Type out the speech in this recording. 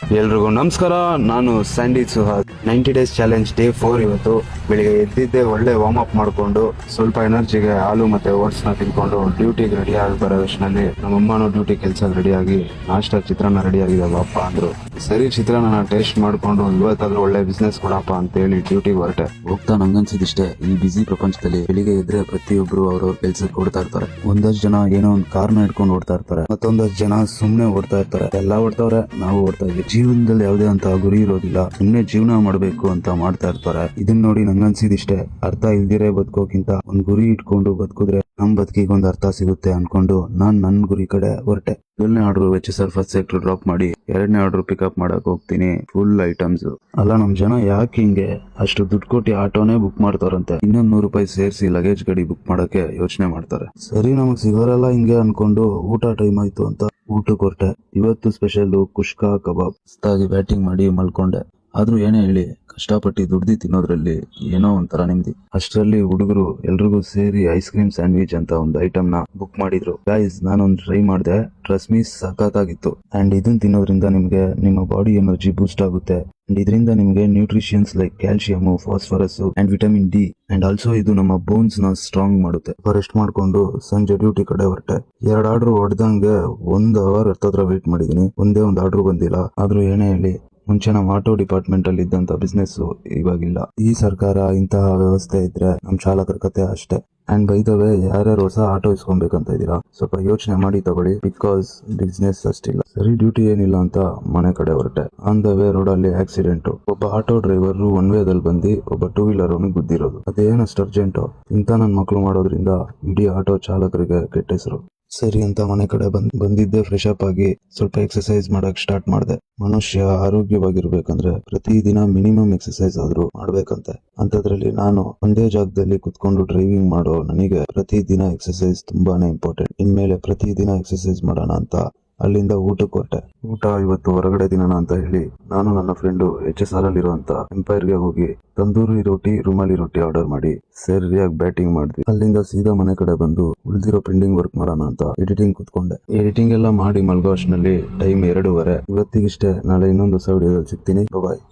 ಎಲ್ರಿಗೂ ನಮಸ್ಕಾರ. ನಾನು Sandy Suhas. 90 days challenge day 4 ಇವತ್ತು. ಬೆಳಿಗ್ಗೆ ಎದ್ದಿದ್ದೆ ಒಳ್ಳೆ ವಾರ್ಮ್ ಅಪ್ ಮಾಡ್ಕೊಂಡು ಸ್ವಲ್ಪ ಎನರ್ಜಿಗೆ ಹಾಲು ಮತ್ತೆ ಓಟ್ಸ್ ನ ತಿನ್ಕೊಂಡು ಡ್ಯೂಟಿಗೆ ರೆಡಿ ಆಗಿ ಬರೋಷ್ನಲ್ಲಿ ನಮ್ಮಮ್ಮನೂ ಡ್ಯೂಟಿ ಕೆಲ್ಸಕ್ಕೆ ರೆಡಿ ಆಗಿ ನಾಷ್ಟ ಚಿತ್ರಾನ್ನ ರೆಡಿ ಆಗಿದೆ ಅಪ್ಪ ಅಂದ್ರು. ಸರಿ ಚಿತ್ರಾನ್ನ ಟೇಸ್ಟ್ ಮಾಡ್ಕೊಂಡು ಇವತ್ತಾದ್ರೂ ಒಳ್ಳೆ ಬಿಸ್ನೆಸ್ ಕೊಡಪ್ಪ ಅಂತ ಹೇಳಿ ಡ್ಯೂಟಿಗೆ ಹೊರಟೆ. ಹೋಗ್ತಾ ನಂಗನ್ಸಿದಿಷ್ಟೇ, ಈ ಬಿಸಿ ಪ್ರಪಂಚದಲ್ಲಿ ಬೆಳಿಗ್ಗೆ ಎದ್ರೆ ಪ್ರತಿಯೊಬ್ರು ಅವ್ರವ್ರ ಕೆಲ್ಸಕ್ಕೆ ಓಡ್ತಾ ಇರ್ತಾರೆ. ಒಂದಷ್ಟು ಜನ ಏನೋ ಒಂದು ಕಾರ್ನ ಇಟ್ಕೊಂಡು ಓಡ್ತಾ ಇರ್ತಾರೆ, ಮತ್ತೊಂದಷ್ಟು ಜನ ಸುಮ್ನೆ ಓಡ್ತಾ ಇರ್ತಾರೆ. ಎಲ್ಲ ಓಡ್ತಾವ್ರೆ, ನಾವು ಓಡ್ತಾ ಇದ್ವಿ. ಜೀವನದಲ್ಲಿ ಯಾವುದೇ ಅಂತ ಗುರಿ ಇರೋದಿಲ್ಲ, ಸುಮ್ನೆ ಜೀವನ ಮಾಡ್ಬೇಕು ಅಂತ ಮಾಡ್ತಾ ಇರ್ತಾರೆ. ಇದನ್ನ ನೋಡಿ ನಂಗನ್ಸಿದಿಷ್ಟೇ, ಅರ್ಥ ಇಲ್ದಿರೇ ಬದುಕೋಕ್ಕಿಂತ ಒಂದ್ ಗುರಿ ಇಟ್ಕೊಂಡು ಬದುಕಿದ್ರೆ ನಮ್ ಬದುಕಿಗೆ ಒಂದು ಅರ್ಥ ಸಿಗುತ್ತೆ ಅನ್ಕೊಂಡು ನಾನ್ ನನ್ ಗುರಿ ಕಡೆ ಹೊರಟೆ. ಮೊದಲನೇ order HSR first sector drop ಮಾಡಿ 2ನೇ ಆರ್ಡರ್ ಪಿಕಪ್ ಮಾಡಕ್ ಹೋಗ್ತೀನಿ. Full items. ಅಲ್ಲ ನಮ್ ಜನ ಯಾಕೆ ಹಿಂಗೆ ಅಷ್ಟು ದುಡ್ಡು ಕೊಟ್ಟು ಆಟೋನೇ ಬುಕ್ ಮಾಡ್ತಾರಂತೆ, ಇನ್ನೊಂದ್ $100 ಸೇರಿಸಿ ಲಗೇಜ್ ಗಾಡಿ ಬುಕ್ ಮಾಡಕ್ಕೆ ಯೋಚನೆ ಮಾಡ್ತಾರೆ. ಸರಿ ನಮಗ್ ಸಿಗೋರೆಲ್ಲ ಹಿಂಗೆ ಅನ್ಕೊಂಡು ಊಟ ಟೈಮ್ ಆಯ್ತು ಅಂತ ಊಟಕ್ಕೆ ಹೊರಟೆ. ಇವತ್ತು ಸ್ಪೆಷಲ್ ಕುಷ್ಕಾ ಕಬಾಬ್. ಸುಸ್ತಾಗಿ ಬ್ಯಾಟಿಂಗ್ ಮಾಡಿ ಮಲ್ಕೊಂಡೆ. ಆದ್ರೂ ಏನೇ ಹೇಳಿ, ಕಷ್ಟಪಟ್ಟು ದುಡ್ದು ತಿನ್ನೋದ್ರಲ್ಲಿ ಏನೋ ಒಂಥರ ನೆಮ್ಮದಿ. ಅಷ್ಟರಲ್ಲಿ ಹುಡುಗರು ಎಲ್ರಿಗೂ ಸೇರಿ ಐಸ್ ಕ್ರೀಮ್ ಸ್ಯಾಂಡ್ವಿಚ್ ಅಂತ ಒಂದು ಐಟಮ್ ನ ಬುಕ್ ಮಾಡಿದ್ರು. ಗೈಸ್, ನಾನೊಂದು ಟ್ರೈ ಮಾಡಿದೆ. Trust me, ಸಖತ್ತಾಗಿತ್ತು. ಅಂಡ್ ಇದನ್ನ ತಿನ್ನೋದ್ರಿಂದ ನಿಮ್ಗೆ ನಿಮ್ಮ ಬಾಡಿ ಎನರ್ಜಿ ಬೂಸ್ಟ್ ಆಗುತ್ತೆ. ಅಂಡ್ ಇದರಿಂದ ನಿಮ್ಗೆ nutritions like calcium, phosphorus and vitamin D and also ಇದು ನಮ್ಮ ಬೋನ್ಸ್ ನ ಸ್ಟ್ರಾಂಗ್ ಮಾಡುತ್ತೆ. ರೆಸ್ಟ್ ಮಾಡ್ಕೊಂಡು ಸಂಜೆ ಡ್ಯೂಟಿ ಕಡೆ ಹೊರಟೆ. 2 ಆರ್ಡರ್ ಹೊಡೆದಂಗೆ 1 ಅವರ್ ಹತ್ತತ್ರ ವೇಟ್ ಮಾಡಿದೀನಿ. ಒಂದೇ ಒಂದು ಆರ್ಡರ್ ಬಂದಿಲ್ಲ. ಆದ್ರೂ ಏನೇ ಹೇಳಿ, ಮುಂಚೆ ನಮ್ಮ ಆಟೋ ಡಿಪಾರ್ಟ್ಮೆಂಟ್ ಅಲ್ಲಿ ಇದ್ದಂತ ಬಿಸ್ನೆಸ್ ಇವಾಗಿಲ್ಲ. ಈ ಸರ್ಕಾರ ಇಂತಹ ವ್ಯವಸ್ಥೆ ಇದ್ರೆ ನಮ್ ಚಾಲಕರ ಕತೆ ಅಷ್ಟೇ. ಅಂಡ್ ಬೈ ದ ವೇ, ಯಾರ್ಯಾರು ಹೊಸ ಆಟೋ ಇಸ್ಕೊಬೇಕಂತ ಇದೀರಾ, ಸ್ವಲ್ಪ ಯೋಚನೆ ಮಾಡಿ ತಗೊಳ್ಳಿ, ಬಿಕಾಸ್ ಬಿಸ್ನೆಸ್ ಅಷ್ಟಿಲ್ಲ. ಸರಿ, ಡ್ಯೂಟಿ ಏನಿಲ್ಲ ಅಂತ ಮನೆ ಕಡೆ ಹೊರಟೆ. ಆನ್ ದ ವೇ ರೋಡ್ ಅಲ್ಲಿ ಆಕ್ಸಿಡೆಂಟ್. ಒಬ್ಬ ಆಟೋ ಡ್ರೈವರ್ 1 ವೇದಲ್ಲಿ ಬಂದು ಒಬ್ಬ 2 ವೀಲರ್ ಅವನಿಗೆ ಗುದ್ದಿರೋದು. ಅದೇನಷ್ಟು ಅರ್ಜೆಂಟ್ ಇಂತ ನನ್ ಮಕ್ಳು ಮಾಡೋದ್ರಿಂದ ಇಡೀ ಆಟೋ ಚಾಲಕರಿಗೆ ಕೆಟ್ಟ ಹೆಸರು. ಸರಿ ಅಂತ ಮನೆ ಕಡೆ ಬಂದಿದ್ದೆ. ಫ್ರೆಶ್ ಅಪ್ ಆಗಿ ಸ್ವಲ್ಪ ಎಕ್ಸರ್ಸೈಸ್ ಮಾಡಕ್ ಸ್ಟಾರ್ಟ್ ಮಾಡಿದೆ. ಮನುಷ್ಯ ಆರೋಗ್ಯವಾಗಿರ್ಬೇಕಂದ್ರೆ ಪ್ರತಿದಿನ ಮಿನಿಮಮ್ ಎಕ್ಸರ್ಸೈಸ್ ಆದ್ರೂ ಮಾಡ್ಬೇಕಂತೆ. ಅಂತದ್ರಲ್ಲಿ ನಾನು ಒಂದೇ ಜಾಗದಲ್ಲಿ ಕುತ್ಕೊಂಡು ಡ್ರೈವಿಂಗ್ ಮಾಡೋ ನನಗೆ ಪ್ರತಿದಿನ ಎಕ್ಸರ್ಸೈಸ್ ತುಂಬಾನೇ ಇಂಪಾರ್ಟೆಂಟ್. ಇನ್ಮೇಲೆ ಪ್ರತಿದಿನ ಎಕ್ಸರ್ಸೈಸ್ ಮಾಡೋಣ ಅಂತ ಅಲ್ಲಿಂದ ಊಟಕ್ಕೆ ಹೊರಟೆ. ಊಟ ಇವತ್ತು ಹೊರಗಡೆ ತಿನ್ನೋಣ ಅಂತ ಹೇಳಿ ನಾನು ನನ್ನ ಫ್ರೆಂಡು HSR ಅಲ್ಲಿರುವಂತ ಎಂಪೈರ್ಗೆ ಹೋಗಿ ತಂದೂರಿ ರೋಟಿ, ರುಮಾಲಿ ರೋಟಿ ಆರ್ಡರ್ ಮಾಡಿ ಸರಿಯಾಗಿ ಬ್ಯಾಟಿಂಗ್ ಮಾಡಿದ್ವಿ. ಅಲ್ಲಿಂದ ಸೀದಾ ಮನೆ ಕಡೆ ಬಂದು ಉಳಿದಿರೋ ಪೆಂಡಿಂಗ್ ವರ್ಕ್ ಮಾಡೋಣ ಅಂತ ಎಡಿಟಿಂಗ್ ಕುತ್ಕೊಂಡೆ. ಎಡಿಟಿಂಗ್ ಎಲ್ಲ ಮಾಡಿ ಮಲ್ಗೋ ಅಷ್ಟ್ರಲ್ಲಿ ಟೈಮ್ 2:30. ಇವತ್ತಿಗಿಷ್ಟೇ. ನಾಳೆ ಇನ್ನೊಂದು ಹೊಸ ವಿಡಿಯೋದಲ್ಲಿ ಸಿಗ್ತೀನಿ. ಬಾಯ್.